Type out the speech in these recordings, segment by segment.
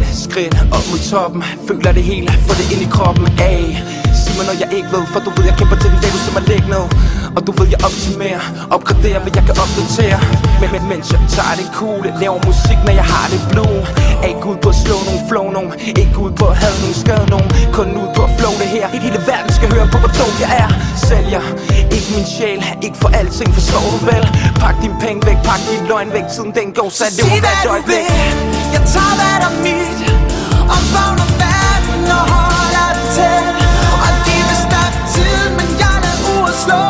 Et skridt op mod toppen, føler det hele, få det ind i kroppen. Ay, sig mig når jeg ikke ved, for du ved jeg kæmper til den dag du ser mig lægge ned. Og du ved jeg optimerer, opgraderer hvad jeg kan opdatere. Men mens jeg tager det cool, laver musik når jeg har det blue. Er ikke ude på at slå nogen flow nogen, ikke ude på at have nogen skade nogen. Kun ude på at flow det her, hele verden skal høre på hvor dog jeg er. Sælger, ikke min sjæl, ikke for alting, forstår du vel? Pak din penge væk, pak din løgn væk, tiden den går, så det må være et øjeblik. Jeg tager hvad der er mit, omfavner verden og holder det tæt. Og det vil stoppe tiden, men jeg lader uret slå.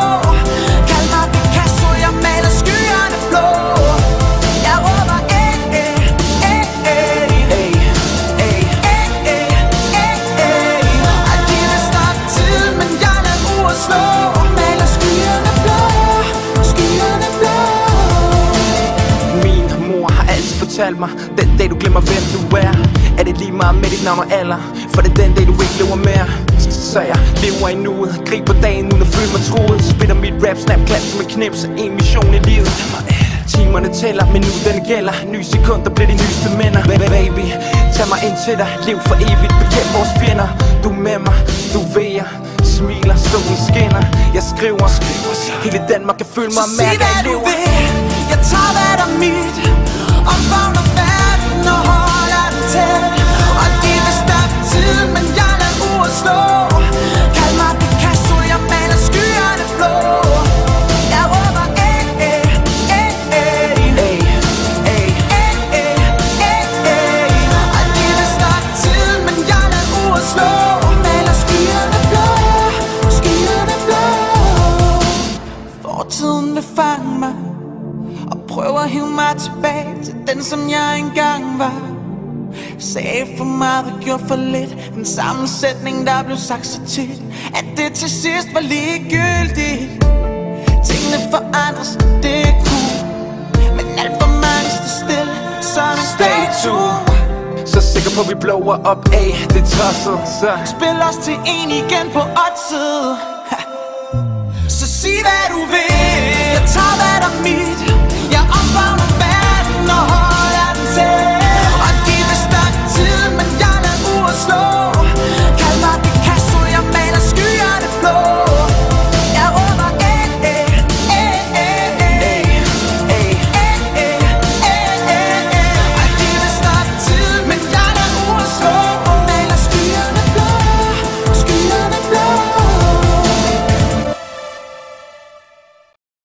Kald mig Picasso, jeg maler skyerne blå. Jeg råber og det vil stoppe tiden, men jeg lader uret slå. Maler skyerne blå, skyerne blå. Min mor har altid fortalt mig, den dag du glemmer hvem du er det lige meget med dit navn og alder. For det er den dag du ikke lever mere. Så jeg lever i nuet, griber dagen uden at føle mig troet. Spiller mit rap, snap, klap som et knips, en mission i livet. Timerne tæller, men nu den gælder. Nye sekunder bliver de nyeste minder. Baby, tag mig ind til dig, lev for evigt, bekæmp vores fjender. Du er med mig, du vejer, smiler, solen skinner. Jeg skriver, hele Danmark kan føle mig mærke, jeg lever. Jeg tager hvad der er mit, omfavner verden og holder det tæt. Og det vil stoppe tiden, men jeg lader uret slå. Kald mig Picasso, jeg maler skyerne blå. Jeg råber og det vil stoppe tiden, men jeg lader uret slå. Maler skyerne blå, skyerne blå. Fortiden vil fange mig og prøver at hive mig tilbage til den som jeg engang var. Sagde for meget og gjorde for lidt, en sammensætning der blev sagt så tit, at det til sidst var ligegyldigt. Tingene forandres, det er cool, men alt for mange står stille som en statue. Så sikker på vi blower op af, det tosset. Spil os til en igen på oddset. Så sig hvad du vil, jeg tager hvad der er mit.